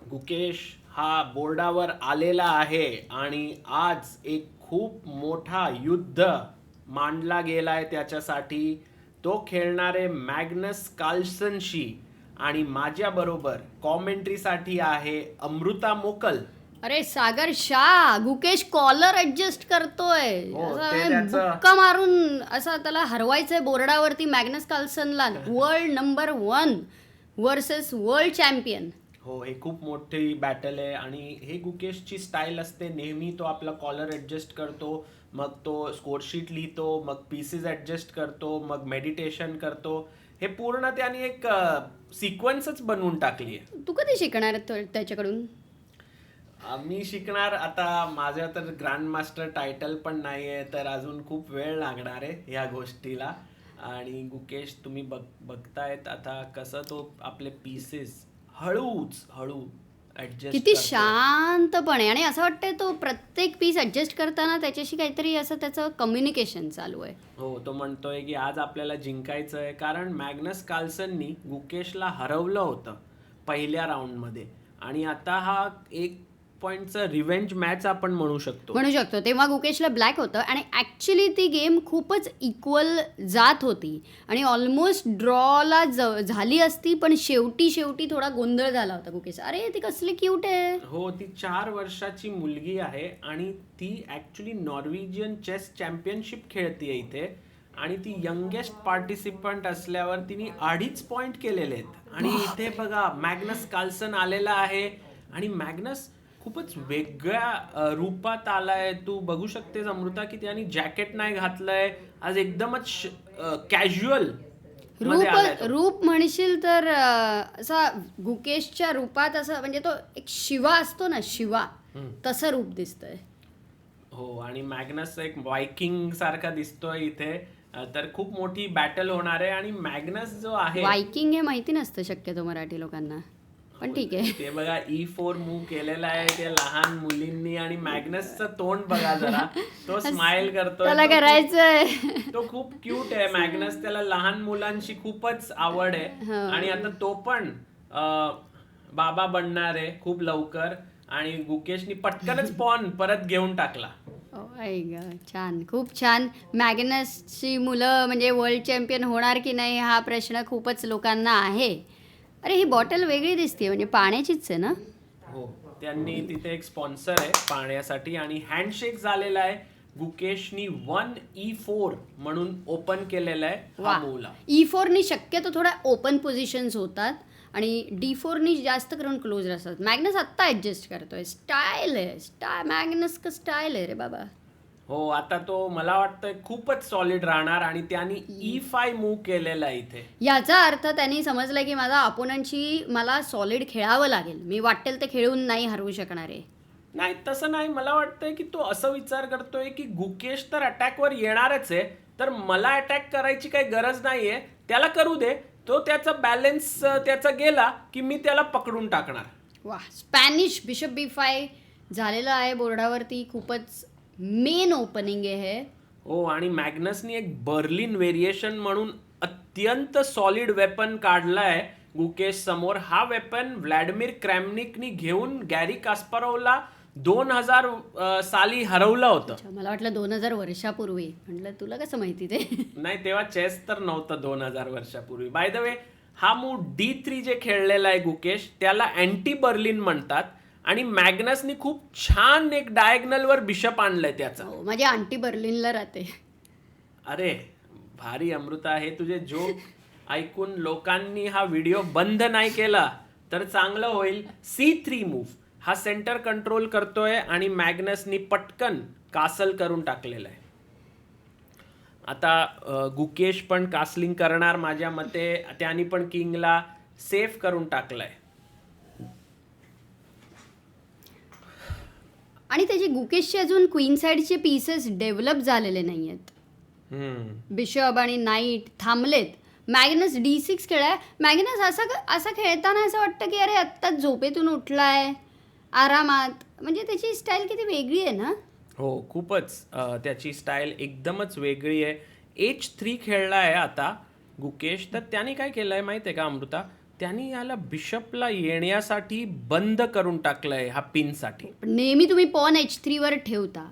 गुकेश हा बोर्डावर आलेला आहे आणि आज एक खूप मोठा युद्ध मांडला गेलाय त्याच्यासाठी. तो खेळणारे मॅग्नस कार्लसनशी आणि माझ्या बरोबर कॉमेंट्रीसाठी आहे अमृता मोकल. अरे सागर शाह, गुकेश कॉलर ऍडजस्ट करतोय. हो, असा ते त्याचं- बुक्का मारून असा त्याला हरवायचंय बोर्डावरती मॅग्नस कार्लसनला. World number 1 versus world champion. हो, हे खूप मोठी बॅटल आहे आणि हे गुकेशची स्टाईल असते. नेहमी तो आपला कॉलर ऍडजस्ट करतो, मग तो स्कोरशीट लिहितो, मग पीसेस ऍडजस्ट करतो, मग मेडिटेशन करतो. हे पूर्ण त्याने एक सिक्वेन्सच बनवून टाकली आहे. तू कधी शिकणार त्याच्याकडून? मी शिकणार आता. माझ्या तर ग्रँड मास्टर टायटल पण नाही आहे, तर अजून खूप वेळ लागणार आहे या गोष्टीला. आणि गुकेश तुम्ही बघतायत आता कसं तो आपले पीसेस हळू ऍडजस्ट किती शांतपणे, आणि असं वाटतंय तो प्रत्येक पीस ऍडजस्ट करताना त्याच्याशी काहीतरी असं त्याचं कम्युनिकेशन चालू आहे. हो, तो म्हणतोय की आज आपल्याला जिंकायचं आहे, कारण मॅग्नस कार्लसननी गुकेशला हरवलं होतं पहिल्या राऊंडमध्ये आणि आता हा एक पॉइंटचा रिव्हेंज मॅच आपण म्हणू शकतो. तेव्हा गुकेशला ब्लॅक होतं आणि ॲक्च्युली ती गेम खूपच इक्वल जात होती आणि ऑलमोस्ट ड्रॉला झाली असती, पण शेवटी थोडा गोंधळ झाला होता गुकेश. अरे ती कसली क्यूट आहे. हो, ती 4 वर्षाची मुलगी आहे आणि ती ॲक्च्युली नॉर्वेजियन चेस चॅम्पियनशिप खेळते इथे आणि ती यंगेस्ट पार्टिसिपंट असल्यावर तिने 2.5 पॉइंट केलेले आहेत. आणि इथे बघा मॅग्नस कार्लसन आलेला आहे आणि मॅग्नस खूपच वेगळ्या रूपात आलाय. तू बघू शकतेस अमृता की त्याने जॅकेट नाही घातलंय आज, एकदमच कॅज्युअल रूप म्हणशील तर असा गुकेशच्या रूपात असं म्हणजे तो एक शिवा असतो ना, शिवा तसं रूप दिसतंय. हो, आणि मॅग्नस एक वायकिंग सारखा दिसतोय इथे. तर खूप मोठी बॅटल होणार आहे आणि मॅग्नस जो आहे, वायकिंग हे माहिती नसतं शक्यतो मराठी लोकांना, पण ठीक आहे. ते बघा E4 मूव केलेला आहे त्या लहान मुलींनी आणि मॅग्नसचं तोंड बघा जरा, तो स्माइल करतोय. त्याला करायचंय. तो खूप क्यूट आहे मॅग्नस. त्याला लहान मुलांशी खूपच आवड आहे आणि आता तो पण बाबा बनणार आहे खूप लवकर. आणि गुकेशनी पटकनच पॉन परत घेऊन टाकला. छान, खूप छान. मॅग्नसची मुलं म्हणजे वर्ल्ड चॅम्पियन होणार की नाही हा प्रश्न खूपच लोकांना आहे. अरे ही बॉटल वेगळी दिसते, म्हणजे पाण्याचीच आहे ना? हो, त्यांनी तिथे एक स्पॉन्सर आहे पाण्यासाठी आणि हँडशेक झालेला आहे. गुकेशनी 1E4 म्हणून ओपन केलेला आहे हा मूवला. E4 नी शक्यतो थोड्या ओपन पोझिशन्स होतात आणि D4 नी जास्त करून क्लोज असतात. मॅग्नस आत्ता ऍडजस्ट करतोय. स्टाईल आहे, मॅग्नस का स्टाईल आहे रे बाबा. हो, आता तो मला वाटतंय खूपच सॉलिड राहणार आणि त्यांनी E5 मूव केलेला आहे इथे. याचा अर्थ त्यांनी समजलं की माझा अपोनंटशी मला सॉलिड खेळावं लागेल, मी वाटेल ते खेळून नाही हरवू शकणार आहे. नाही, तसं नाही. मला वाटतंय की तो असं विचार करतोय की गुकेश तर अटॅकवर येणारच आहे, तर मला अटॅक करायची काही गरज नाहीये, त्याला करू दे. तो त्याचा बॅलन्स त्याचा गेला की मी त्याला पकडून टाकणार. वा, स्पॅनिश बिशप B5 झालेलं आहे बोर्डावरती. खूपच मेन ओपनिंग आहे. हो, आणि मॅग्नसनी एक बर्लिन व्हेरिएशन म्हणून अत्यंत सॉलिड वेपन काढलाय गुकेश समोर. हा वेपन व्लादिमीर क्रॅमनिकनी घेऊन गॅरी कास्पारोवला 2000 साली हरवलं होतं. मला वाटलं 2000 वर्षापूर्वी. म्हटलं तुला कसं माहिती ते? नाही, तेव्हा चेस तर नव्हतं 2000 वर्षापूर्वी. बाय द वे, हा मूव D3 जे खेळलेला आहे गुकेश, त्याला अँटी बर्लिन म्हणतात आणि मॅग्नसनी खूप छान एक डायगनलवर बिशप आणलंय त्याचा. माझी आंटी बर्लिनला राहते. अरे भारी अमृता, हे तुझे जोक ऐकून लोकांनी हा व्हिडिओ बंद नाही केला तर चांगलं होईल. C3 मूव्ह हा सेंटर कंट्रोल करतोय आणि मॅग्नसनी पटकन कासल करून टाकलेला आहे. आता गुकेश पण कासलिंग करणार माझ्या मते. त्याने पण किंगला सेफ करून टाकलाय. आणि त्याचे गुकेशचे अजून क्वीन साईडचे पीसेस डेव्हलप झालेले नाही आहेत. बिशप आणि नाईट थांबलेत. मॅग्नस D6 खेळाय. मॅग्नस असं खेळताना असं वाटतं की अरे आत्ताच झोपेतून उठलाय आरामात. म्हणजे त्याची स्टाईल किती वेगळी आहे ना. हो, खूपच त्याची स्टाईल एकदमच वेगळी आहे. H3 खेळला आहे आता गुकेश. तर त्याने काय केलं आहे माहीत आहे का अमृता, त्यांनी याला बिशपला येण्यासाठी बंद करून टाकलंय हा पिनसाठी. पण नेहमी तुम्ही पॉन H3 वर ठेवता.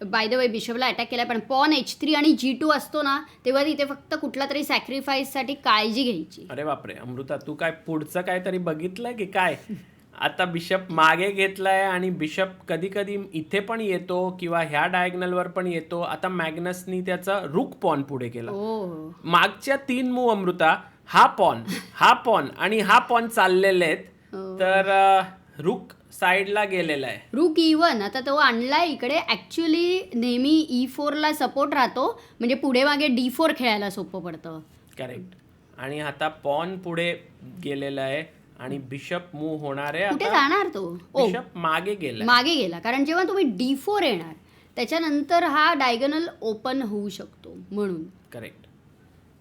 बाय द वे बिशपला अटॅक केला, पण पॉन H3 आणि G2 असतो ना, तेव्हा तिथे फक्त कुठला तरी सॅक्रिफाईससाठी काळजी घ्यायची. अरे बापरे अमृता, तू काय पुढचं काहीतरी बघितलंय की काय? आता बिशप मागे घेतलाय आणि बिशप कधी कधी इथे पण येतो किंवा ह्या डायगनलवर पण येतो. आता मॅग्नसनी त्याचा रुक पॉन पुढे केला. हो, मागच्या 3 मूव अमृता, हा पॉन आणि हा पॉन चाललेले आहेत. तर रुक साईडला गेलेला आहे. रूक E1 आता तो आणलाय इकडे. ऍक्च्युली नेहमी E4 ला सपोर्ट राहतो, म्हणजे पुढे मागे D4 खेळायला सोपं पडतं. करेक्ट. आणि आता पॉन पुढे गेलेला आहे आणि बिशप मूव होणार आहे. कुठे आता जाणार तो? बिशप मागे गेला. मागे गेला, कारण जेव्हा तुम्ही D4 येणार त्याच्यानंतर हा डायगोनल ओपन होऊ शकतो म्हणून. करेक्ट.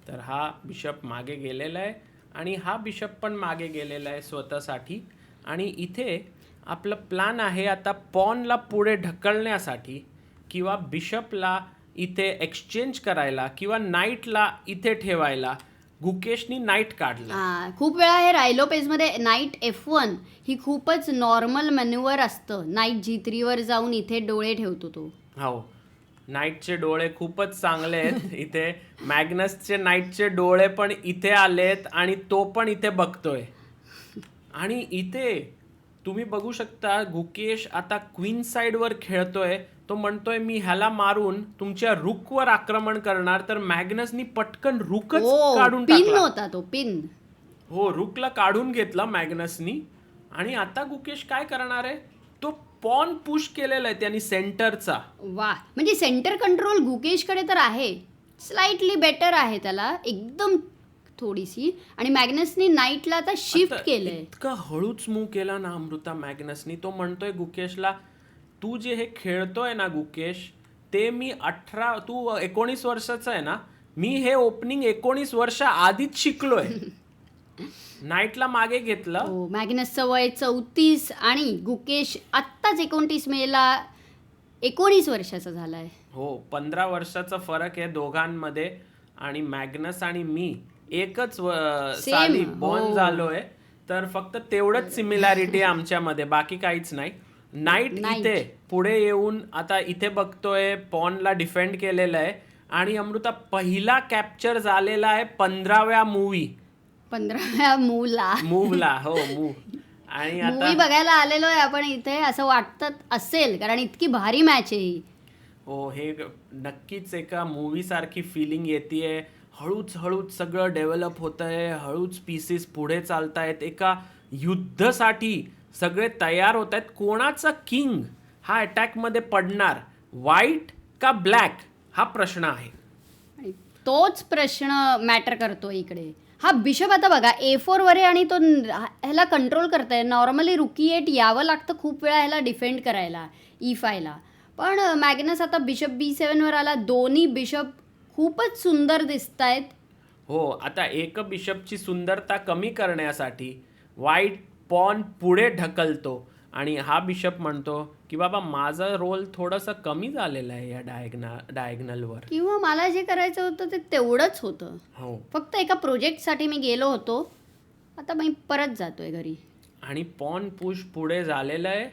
तर हा बिशप मागे गेलेला आहे आणि हा बिशप पण मागे गेलेला आहे स्वतःसाठी. आणि इथे आपलं प्लॅन आहे आता पॉनला पुढे ढकलण्यासाठी किंवा बिशपला इथे एक्सचेंज करायला किंवा नाईटला इथे ठेवायला. गुकेशनी नाईट काढला. खूप वेळा हे रायलोपेजमध्ये नाईट F1 ही खूपच नॉर्मल मॅन्युअर असतं. नाईट G3 वर जाऊन इथे डोळे ठेवतो तो. हो, नाईटचे डोळे खूपच चांगले आहेत. इथे मॅग्नसचे नाईटचे डोळे पण इथे आलेत आणि तो पण इथे बघतोय. आणि इथे तुम्ही बघू शकता गुकेश आता क्वीन साइडवर खेळतोय. तो म्हणतोय मी ह्याला मारून तुमच्या रुकवर आक्रमण करणार. तर मॅग्नसनी पटकन रुकच काढून पिन टाकला. होता तो, पिन. हो, रुकला काढून घेतला मॅग्नसनी. आणि आता गुकेश काय करणार आहे, तो पॉन पुश केलेला आहे त्यांनी सेंटरचा. वा, म्हणजे सेंटर कंट्रोल गुकेशकडे तर आहे, स्लाइटली बेटर आहे त्याला एकदम थोडीशी. आणि मॅग्नसनी नाईटला आता शिफ्ट केलंय. इतका हळूच मूव केला ना अमृता मॅग्नसनी. तो म्हणतोय गुकेशला, तू जे हे खेळतोय ना गुकेश, ते मी 18, तू 19 वर्षाचा आहे ना, मी हे ओपनिंग 19 वर्ष आधीच शिकलोय. नाईटला मागे घेतलं. हो, मॅग्नसचं वय 34 आणि गुकेश आत्ताच 29 मेला 19 वर्षाचा झालाय. हो, 15 वर्षाचा फरक आहे दोघांमध्ये. आणि मॅग्नस आणि मी एकच साली बॉर्न झालोय. तर फक्त तेवढंच सिमिलॅरिटी आहे आमच्यामध्ये, बाकी काहीच नाही. नाईट इथे पुढे येऊन आता इथे बघतोय, पॉनला डिफेंड केलेलं आहे. आणि अमृता पहिला कॅप्चर झालेला आहे 15व्या मूवला. हो, मूव. आणि आता मूवी बघायला आलेलो आहे आपण इथे, असं वाटत असेल कारण इतकी भारी मॅच आहे ही. हो, हे नक्कीच एका मूवी सारखी फिलिंग येतेय. हळूच सगळं डेव्हलप होत आहे. हळूच पीसेस पुढे चालतायत. एका युद्धासाठी सगळे तयार होत आहेत. कोणाचा किंग हा अटॅकमध्ये पडणार, व्हाईट का ब्लॅक, हा प्रश्न आहे. तोच प्रश्न मॅटर करतो इकडे. हा बिशप आता बघा A4 वर आहे आणि तो ह्याला कंट्रोल करताय. नॉर्मली रुकी 8 यावं लागतं खूप वेळा ह्याला डिफेंड करायला E5 ला. पण मॅग्नस आता बिशप B7 वर आला. दोन्ही बिशप खूपच सुंदर दिसत आहेत. हो, आता एक बिशपची सुंदरता कमी करण्यासाठी व्हाईट पॉन पुढे ढकलतो आणि हा बिशप म्हणतो की बाबा माझा रोल थोडासा कमी झालेला आहे या डायगनलवर. किंवा मला जे करायचं होतं ते तेवढंच होतं. हो, फक्त एका प्रोजेक्टसाठी मी गेलो होतो, आता मी परत जातोय घरी. आणि पॉन पुश पुढे झालेलं आहे.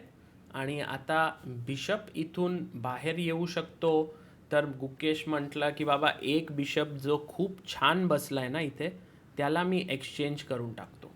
आणि आता बिशप इथून बाहेर येऊ शकतो. तर गुकेश म्हटलं की बाबा एक बिशप जो खूप छान बसलाय ना इथे, त्याला मी एक्सचेंज करून टाकतो.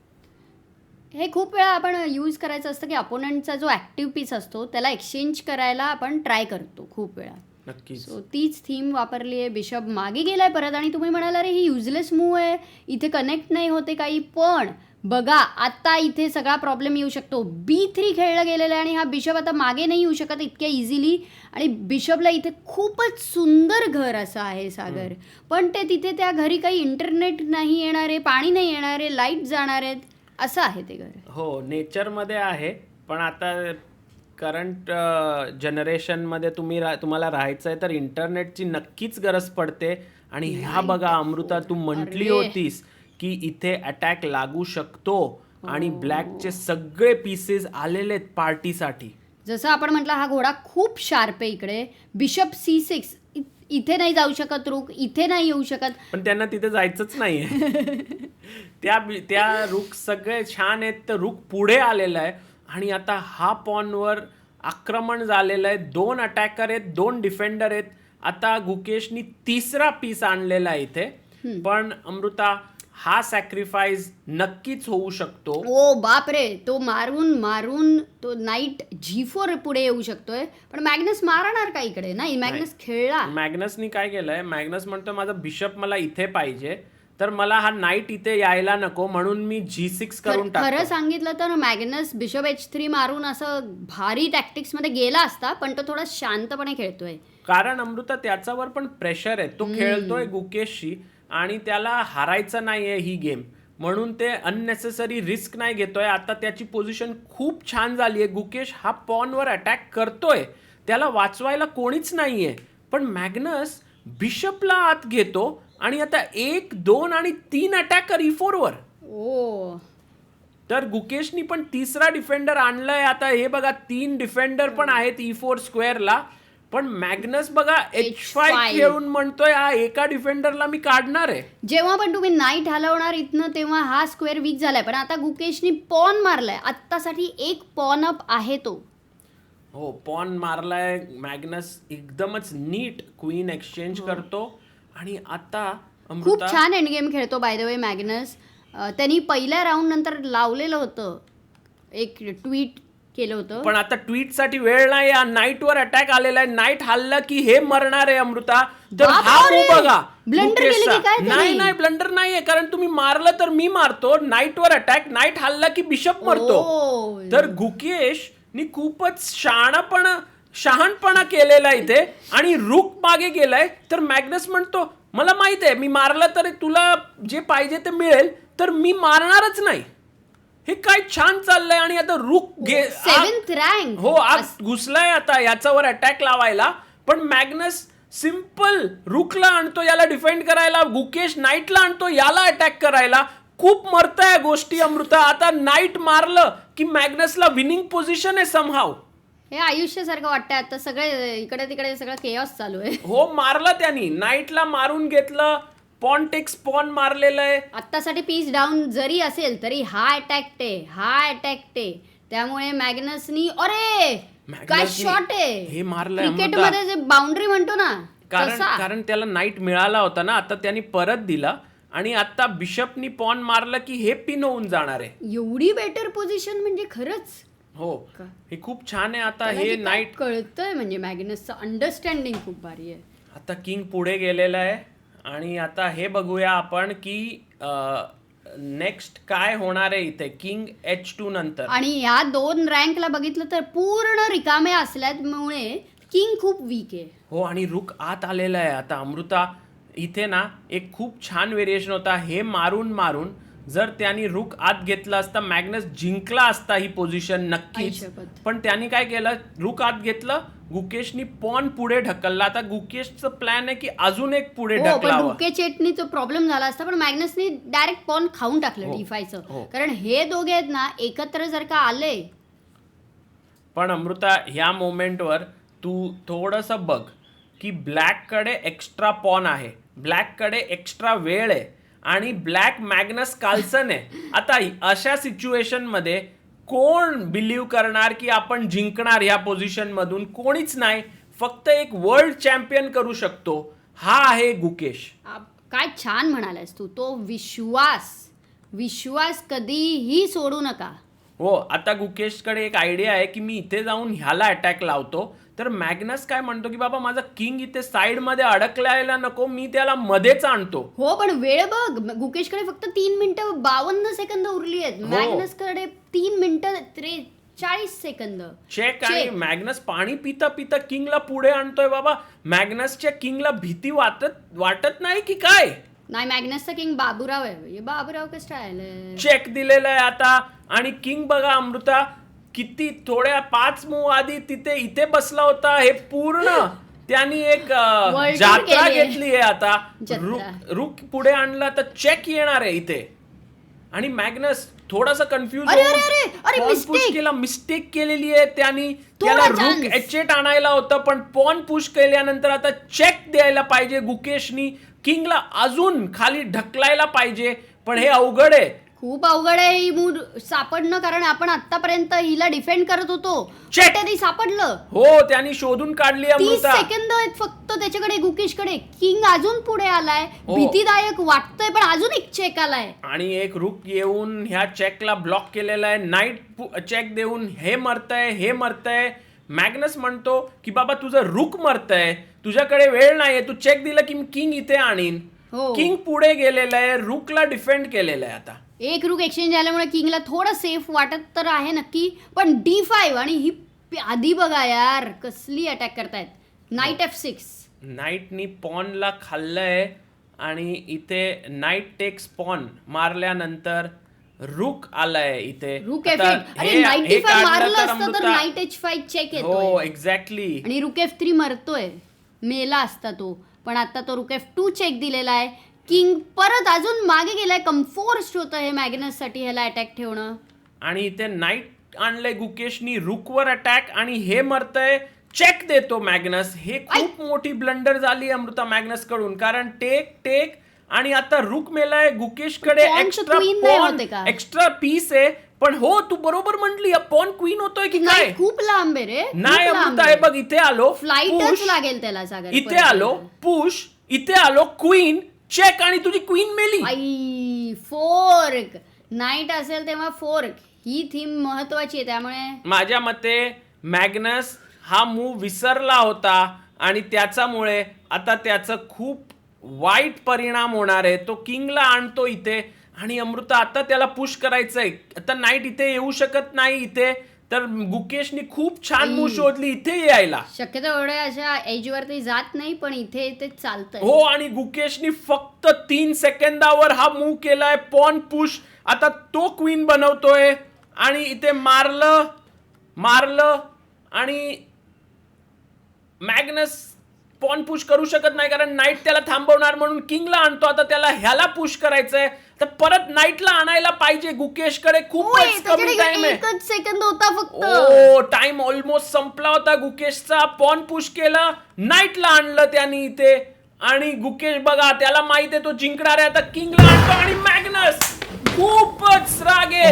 हे खूप वेळा आपण यूज करायचं असतं की अपोनंटचा जो ॲक्टिव्ह पीस असतो त्याला एक्सचेंज करायला आपण ट्राय करतो खूप वेळा. नक्कीच. सो तीच थीम वापरली आहे. बिशप मागे गेलाय परत. आणि तुम्ही म्हणाला रे ही युजलेस मूव्ह आहे, इथे कनेक्ट नाही होते काही. पण बघा आता इथे सगळा प्रॉब्लेम येऊ शकतो. B3 खेळलं गेलेलं आहे आणि हा बिशप आता मागे नाही येऊ शकत इतक्या इझिली. आणि बिशपला इथे खूपच सुंदर घर असं आहे सागर, पण ते तिथे त्या घरी काही इंटरनेट नाही येणार आहे, पाणी नाही येणार आहे, लाईट जाणार आहेत, असं आहे ते घर. हो, नेचरमध्ये आहे. पण आता करंट जनरेशनमध्ये तुम्हाला राहायचं आहे तर इंटरनेटची नक्कीच गरज पडते. आणि ह्या बघा अमृता, तू म्हटली होतीस की इथे अटॅक लागू शकतो आणि ब्लॅकचे सगळे पीसेस आलेले आहेत पार्टीसाठी. जसं आपण म्हटलं हा घोडा खूप शार्प आहे इकडे. बिशप C6 इथे नाही जाऊ शकत रुक, इथे नाही येऊ शकत. पण त्यांना तिथे जायचंच नाहीये. त्या रुक सगळे छान आहेत, तर रुक पुढे आलेला आहे आणि आता हा पॉनवर आक्रमण झालेलं आहे. 2 अटॅकर आहेत, 2 डिफेंडर आहेत. आता गुकेशनी 3रा पीस आणलेला आहे इथे. पण अमृता, हा सॅक्रिफाईस नक्कीच होऊ शकतो. ओ बापरे, तो मारून तो नाईट G4 पुढे येऊ शकतोय. पण मॅग्नस मारणार का इकडे? नाही, मॅग्नस खेळला. मॅग्नसनी काय केलंय, मॅग्नस म्हणतो माझा बिशप मला इथे पाहिजे, तर मला हा नाईट इथे यायला नको, म्हणून मी G6 करून टाकतो. खरं सांगितलं तर मॅग्नस बिशप H3 मारून असं भारी टॅक्टिक्स मध्ये गेला असता, पण तो थोडा शांतपणे खेळतोय. कारण अमृता, त्याच्यावर पण प्रेशर आहे. तो खेळतोय गुकेशशी आणि त्याला हारायचं नाहीये ही गेम, म्हणून ते अननेसेसरी रिस्क नाही घेतोय. आता त्याची पोझिशन खूप छान झाली आहे. गुकेश हा पॉनवर अटॅक करतोय, त्याला वाचवायला कोणीच नाहीये. पण मॅग्नस बिशपला आत घेतो आणि आता 1, 2 आणि 3 अटॅकर E4 वर. ओ, तर गुकेशनी पण 3रा डिफेंडर आणलाय. आता हे बघा, 3 डिफेंडर पण आहेत E4 स्क्वेअरला. पण मॅग्नस बघा H5 खेळून म्हणतोय हा एका डिफेंडरला मी काढणार आहे. जेव्हा पण तुम्ही नाईट हलवणार इथनं, तेव्हा हा स्क्वेअर वीक झालाय. पण आता गुकेशनी पॉन मारलाय, आत्तासाठी 1 पॉन अप आहे तो. हो, पॉन मारलाय मॅग्नस, एकदमच नीट क्वीन एक्सचेंज करतो. आणि आता खूप छान एंड गेम खेळतो बाय द वे मॅग्नस. त्यांनी पहिल्या राऊंड नंतर लावलेलं होतं, एक ट्विट केलं होतं. पण आता ट्विट साठी वेळ नाही. नाईटवर अटॅक आलेला आहे, नाईट हल्ला की हे मरणार आहे अमृता. तर हा बघा, ब्लंडर केली की काय? नाही ब्लंडर नाहीये, कारण तुम्ही मारलं तर मी मारतो. नाईटवर अटॅक, नाईट हल्ला की बिशप मरतो. तर गुकेश नी खूपच शहाणपणा केलेला इथे आणि रुक मागे गेलाय. तर मॅग्नस म्हणतो मला माहित आहे, मी मारलं तर तुला जे पाहिजे ते मिळेल, तर मी मारणारच नाही. हे काय छान चाललंय. आणि आता रुक 7th रँक, हो, आत घुसलाय आता याच्यावर अटॅक लावायला. पण मॅग्नस सिंपल रुकला आणतो याला डिफेंड करायला, गुकेश नाईटला आणतो याला अटॅक करायला. खूप मरतंय गोष्टी अमृता. आता नाईट मारलं की मॅग्नसला विनिंग पोझिशन आहे समहाव. हे आयुष्यासारखं वाटतंय आता. सगळे इकडे तिकडे सगळं केऑस चालू आहे. हो, मारलं त्यांनी, नाईटला मारून घेतलं. पॉन टेक्स पॉन मारलेलं आहे. आत्तासाठी पीस डाऊन जरी असेल तरी हा अटॅक्ट आहे. त्यामुळे मॅग्नसनी अरे काय शॉट आहे हे मारलंय क्रिकेटमध्ये जे बाउंड्री म्हणतो ना, कारण त्याला नाईट मिळाला होता ना, आता त्यांनी परत दिला. आणि आता बिशपनी पॉन मारलं की हे पिन होऊन जाणार आहे. एवढी बेटर पोझिशन म्हणजे खरंच. हो, हे खूप छान आहे. आता हे नाईट कळतंय, म्हणजे मॅग्नसचं अंडरस्टँडिंग खूप भारी आहे. आता किंग पुढे गेलेला आहे आणि आता हे बघूया आपण की नेक्स्ट काय होणार आहे इथे किंग H2 नंतर. आणि या 2 रँकला बघितलं तर पूर्ण रिकामे असल्यामुळे किंग खूप वीक आहे. हो, आणि रुक आत आलेला आहे. आता अमृता, इथे ना एक खूप छान व्हेरिएशन होता. हे मारून जर त्यांनी रुक आत घेतला असता, मॅग्नस जिंकला असता ही पोझिशन नक्कीच. पण त्यांनी काय केलं, रुक आत घेतलं, गुकेशनी पॉन पुढे ढकलला. आता गुकेशचं प्लॅन आहे की अजून एक पुढे ढकलावं. रुके चेटनी तो प्रॉब्लेम झाला असता, पण मॅग्नसनी डायरेक्ट पॉन खाऊन टाकलं D5चं. कारण हे दोघे आहेत ना एकत्र जर का आले. पण अमृता, ह्या मोमेंटवर तू थोडंसं बघ की ब्लॅककडे एक्स्ट्रा पॉन आहे, ब्लॅककडे एक्स्ट्रा वेळ आहे आणि ब्लॅक मॅग्नस कार्लसन आहे. आता अशा सिच्युएशन मध्ये कोण बिलीव्ह करणार की आपण जिंकणार ह्या पोझिशन मधून? कोणीच नाही. फक्त एक वर्ल्ड चॅम्पियन करू शकतो, हा आहे गुकेश. काय छान म्हणालास तू. तो विश्वास कधीही सोडू नका. हो, आता गुकेशकडे एक आयडिया आहे की मी इथे जाऊन ह्याला अटॅक लावतो. तर मॅग्नस काय म्हणतो की बाबा माझा किंग इथे साइड मध्ये अडकलायला नको, मी त्याला मध्येच आणतो. हो, पण वेळ बघ, गुकेशकडे फक्त 3 मिनिटं 52 सेकंद उरली आहेत. मॅग्नसकडे 3 मिनिटं 43 सेकंद. चेक. आणि मॅग्नस पाणी पिता पिता किंगला पुढे आणतोय. बाबा, मॅग्नसच्या किंगला भीती वाटत नाही की काय? नाही, मॅग्नसचा किंग बाबूराव आहे. बाबूराव कसं राहिलं? चेक दिलेला आहे आता. आणि किंग बघा अमृता, किती थोड्या 5 मूव आधी इथे बसला होता. हे पूर्ण त्यांनी एक जात्रा घेतली आहे. आता रुक पुढे आणला तर चेक येणार आहे इथे. आणि मॅग्नस थोडासा कन्फ्युज अरे, अरे, अरे, अरे, mistake. केला, मिस्टेक केलेली आहे त्यांनी. त्याला थोडा रुक chance. H8 आणायला होतं, पण पॉन पुश केल्यानंतर आता चेक द्यायला पाहिजे गुकेशनी. किंगला अजून खाली ढकलायला पाहिजे, पण हे अवघड आहे. खूप अवघड आहे ही मूड सापडणं, कारण आपण आतापर्यंत हिला डिफेंड करत होतो. Check. पण ते सापडलं. हो, त्यांनी शोधून काढली 30 अमृता. सेकंद आहेत फक्त त्याच्याकडे, गुकेशकडे. किंग अजून पुढे आलाय, हो. भीतीदायक वाटतंय, पण अजून एक चेक आलाय. आणि एक रुक येऊन ह्या चेकला ब्लॉक केलेला आहे. नाईट चेक देऊन हे मरतंय. मॅग्नस म्हणतो की बाबा तुझं रुक मरतंय, तुझ्याकडे वेळ नाहीये, तू चेक दिलं की मी किंग इथे आणीन. हो. किंग पुढे गेलेलं आहे, रुकला डिफेंड केलेलं आहे. आता एक रुक एक्सचेंज झाल्यामुळे किंगला थोडं सेफ वाटत तर आहे नक्की, पण D5 आणि ही आधी बघा यार कसली अटॅक करतायत. Night F6. नाईटनी पॉनला खाल्लंय आणि इथे नाईट टेक्स पॉन मारल्यानंतर रुक आलाय इथे. रुक आता F8. अरे हे- नाईट हे D5 काढलं मारलं तर असतं तर अमृता- नाईट H5 चेक हो येतोय एक्झॅक्टली. आणि रुक F3 मरतोय. मेला असता तो, पण आता तो रुक F2 चेक दिलेला आहे. किंग परत अजून मागे गेलाय. कम्फोर्स्ड होतं हे मॅग्नस साठी ह्याला अटॅक ठेवणं. आणि इथे नाईट आणलंय गुकेशनी, रुकवर अटॅक, आणि हे मरतंय. चेक देतो मॅग्नस. हे खूप मोठी ब्लंडर झाली अमृता मॅग्नस कडून, कारण टेक आणि आता रुक मेलाय. गुकेशकडे Pawn चं queen नाही होते का? एक्स्ट्रा पीस आहे. पण हो, तू बरोबर म्हटली, पॉन क्वीन होतोय की काय? नाही, खूप लांब आहे रे. नाही अमृता, हे बघ इथे आलो, फ्लाईटच push, लागेल त्याला सागर. इथे आलो पुश, इथे आलो क्वीन, चेक, आणि तुझी क्वीन मेली. आई फोर्क. नाईट असेल तेव्हा फोर्क. ही थीम महत्वाची आहे, त्यामुळे माझ्या मते मॅग्नस हा मूव विसरला होता आणि त्याच्यामुळे आता त्याचं खूप वाईट परिणाम होणार आहे. तो किंगला आणतो इथे, आणि अमृता आता त्याला पुश करायचंय. आता नाईट इथे येऊ शकत नाही इथे, तर गुकेशनी खूप छान मूव शोधली इथे यायला. शक्यतो एवढ्या अशा एजवरती जात नाही, पण इथे ते चालतंय. हो, आणि गुकेशनी फक्त 3 सेकंदावर हा मूव केलाय, पॉन पुश. आता तो क्वीन बनवतोय आणि इथे मारलं आणि मॅग्नस पॉन पुश करू शकत नाही, कारण नाईट त्याला थांबवणार म्हणून किंगला आणतो. आता त्याला ह्याला पुश करायचंय, तर परत नाईटला आणायला पाहिजे. गुकेशकडे खूपच कमी त्याच्याकडे टाइम आहे. एकच सेकंद होता फक्त. ओ, टाइम ऑलमोस्ट संपला होता गुकेशचा. पॉन पुश केला, नाईटला आणलं त्याने इथे, आणि गुकेश बघा त्याला माहित आहे तो जिंकणार आहे. आता किंगला आणतो आणि मॅग्नस खूपच रागे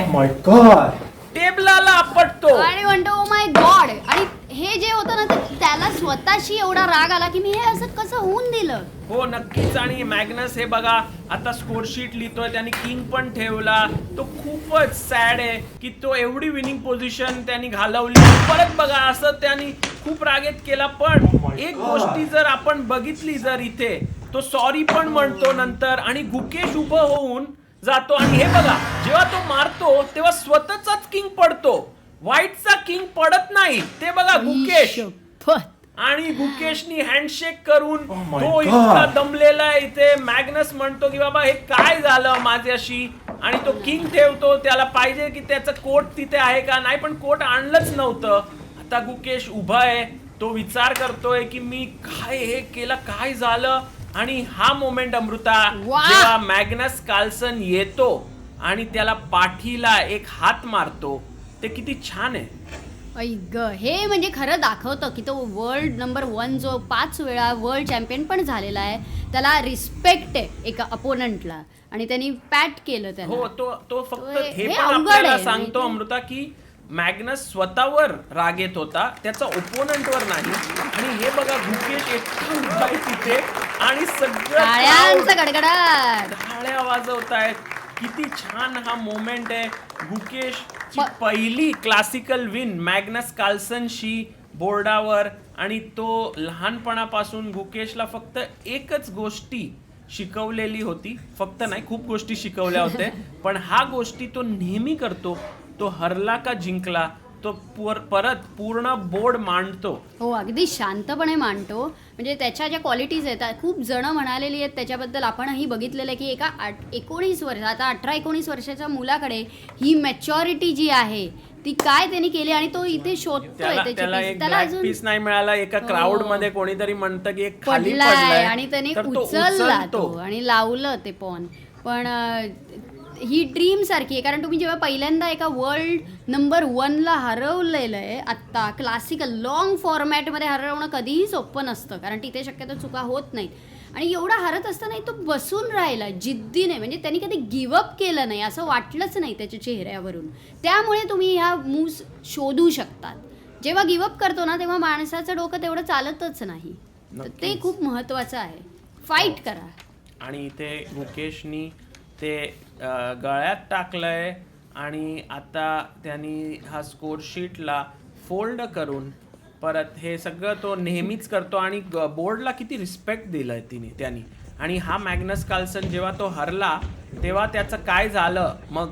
टेबलाला आपटतो आणि म्हणतो ओ माय गॉड. आणि हे जे होतं ना, ते त्याला स्वतःशी एवढा राग आला की मी हे असं कसं होऊन दिलं. हो नक्कीच. आणि मॅग्नस हे बघा आता स्कोरशीट लिहितोय, त्याने किंग पण ठेवला. तो खूपच सॅड आहे की तो एवढी विनिंग पोझिशन त्यांनी घालवली. परत बघा असं त्यांनी खूप रागेत केला. पण एक गोष्टी जर आपण बघितली, जर इथे तो सॉरी पण म्हणतो नंतर, आणि गुकेश उभं होऊन जातो. आणि हे बघा जेव्हा तो मारतो तेव्हा स्वतःचाच किंग पडतो, व्हाईटचा किंग पडत नाही. ते बघा गुकेश, आणि गुकेशनी हँडशेक करून तो इतका दमलेला आहे इथे. मॅग्नस म्हणतो की बाबा हे काय झालं माझ्याशी, आणि तो किंग ठेवतो. त्याला पाहिजे की त्याचं कोट तिथे आहे का नाही, पण कोट आणलंच नव्हतं. आता गुकेश उभा आहे, तो विचार करतोय की मी काय हे केलं, काय झालं. आणि हा मोमेंट अमृता, जेव्हा मॅग्नस कार्लसन येतो आणि त्याला पाठीला एक हात मारतो, ते किती छान आहे. ऐक, हे म्हणजे खरं दाखवतं की तो वर्ल्ड नंबर 1 जो 5 वेळा वर्ल्ड चॅम्पियन पण झालेला आहे, त्याला रिस्पेक्ट आहे एका अपोनंटला, आणि त्यांनी पॅट केलं त्याला. हो, तो फक्त हे हे पण अवघड आपल्याला आहे, सांगतो माहिती? अमृता की मॅग्नस स्वतःवर राग येत होता, त्याचा ओपोनंटवर नाही. आणि हे बघा गुकेश एकटा उभा आहे तिथे आणि सगळं टाळ्यांचा गडगडाट. टाळ्या वाजवतायत. किती छान हा मोमेंट आहे. गुकेशची पहिली क्लासिकल विन मॅग्नस कार्लसनशी बोर्डावर, आणि तो लहानपणापासून गुकेशला फक्त एकच गोष्टी शिकवलेली होती, फक्त नाही खूप गोष्टी शिकवल्या होत्या, पण हा गोष्टी तो नेहमी करतो. तो हरला का जिंकला, तो परत पूर्ण बोर्ड मांडतो. हो, अगदी शांतपणे मांडतो. म्हणजे त्याच्या ज्या क्वालिटीज आहेत, खूप जण म्हणालेली आहेत त्याच्याबद्दल. आपणही बघितलेलं आहे की एका 19 वर्ष, आता 18-19 वर्षाच्या मुलाकडे ही मॅच्युरिटी जी आहे ती काय त्यांनी केली, आणि तो इथे शोधतोय त्याला एक त्याला ब्लॅक अजून पीस नाही मिळाला. एका क्राऊड मध्ये कोणीतरी म्हणतं की एक खाली पडलाय, पडलाय, आणि त्याने तर तो उचलला उचलतो. तो आणि लावलं ते पॉन. पण ही ड्रीम सारखी आहे, कारण तुम्ही जेव्हा पहिल्यांदा एका वर्ल्ड नंबर 1ला हरवलेलं आहे आत्ता, क्लासिकल लॉंग फॉर्मॅटमध्ये हरवणं कधीही सोपं नसतं, कारण तिथे शक्यतो चुका होत नाहीत. आणि एवढा हरत असताना तो बसून राहिला जिद्दीने, म्हणजे त्यांनी कधी गिवअप केलं नाही असं वाटलंच नाही त्याच्या चेहऱ्यावरून. त्यामुळे तुम्ही ह्या मूव्स शोधू शकतात. जेव्हा गिवअप करतो ना तेव्हा माणसाचं डोकं तेवढं चालतच नाही. तर ते खूप महत्त्वाचं आहे. फाईट करा. आणि इथे गुकेशनी ते गळ्यात टाकलंय आणि आता त्यांनी हा स्कोरशीटला फोल्ड करून परत हे सगळं तो नेहमीच करतो आणि बोर्डला किती रिस्पेक्ट दिलंय त्यांनी. आणि हा मॅग्नस कार्लसन जेव्हा तो हरला तेव्हा त्याचं काय झालं, मग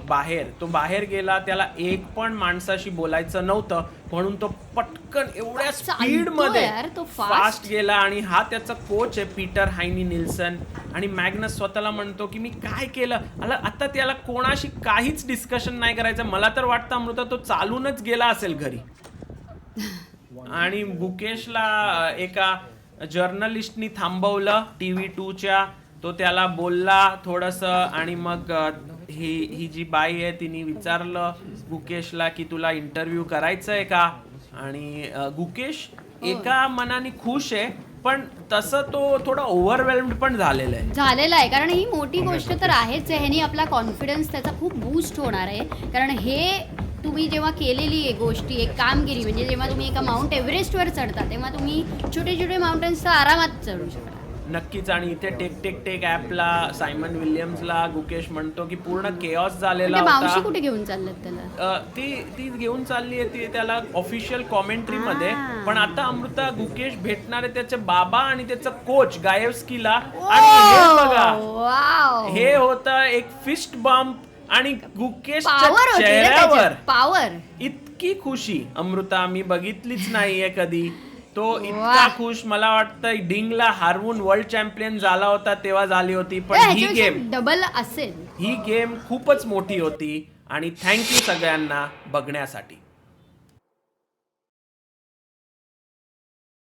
तो बाहेर गेला, त्याला एक पण माणसाशी बोलायचं नव्हतं म्हणून तो पटकन एवढ्या स्पीडमध्ये फास्ट गेला. आणि हा त्याचा कोच आहे पीटर हायनी निल्सन. आणि मॅग्नस स्वतःला म्हणतो की मी काय केलं, आता त्याला कोणाशी काहीच डिस्कशन नाही करायचं. मला तर वाटतं अमृता तो चालूनच गेला असेल घरी. आणि गुकेशला एका जर्नलिस्टनी थांबवलं TV2च्या. तो त्याला बोलला थोडंसं आणि मग ही जी बाई आहे तिने विचारलं गुकेशला की तुला इंटरव्ह्यू करायचं आहे का. आणि गुकेश एका मनाने खुश आहे, पण तसं तो थोडा ओव्हरवेल्म्ड पण झालेला आहे. कारण ही मोठी गोष्ट तर आहेच आहे. ह्यानी आपला कॉन्फिडन्स त्याचा खूप बूस्ट होणार आहे. कारण हे तुम्ही जेव्हा केलेली आहे गोष्टी, एक कामगिरी, म्हणजे जेव्हा तुम्ही एका माउंट एव्हरेस्टवर चढता तेव्हा तुम्ही छोटे छोटे माउंटन्स तर आरामात चढू शकता. नक्कीच. आणि इथे टेक ॲपला सायमन विल्यम्सला गुकेश म्हणतो की पूर्ण केऑस झालेला होता. मावशी कुठे घेऊन चालल्यात त्याला? ती घेऊन चालली आहे ती त्याला ऑफिशियल कॉमेंट्रीमध्ये. पण आता अमृता गुकेश भेटणार आहे त्याचे बाबा आणि त्याचा कोच गायवस्कीला. आणि हे बघा, हे होतं एक फिस्ट बम्प आणि गुकेशच्या चेहऱ्यावर पॉवर, इतकी खुशी अमृता मी बघितलीच नाहीये कधी. तो इतका खुश, मला वाटतं डिंगला हरवून वर्ल्ड चॅम्पियन झाला होता तेव्हा झाली होती. पण ही गेम डबल असेल. ही गेम खूपच मोठी होती. आणि थँक्यू सगळ्यांना बघण्यासाठी.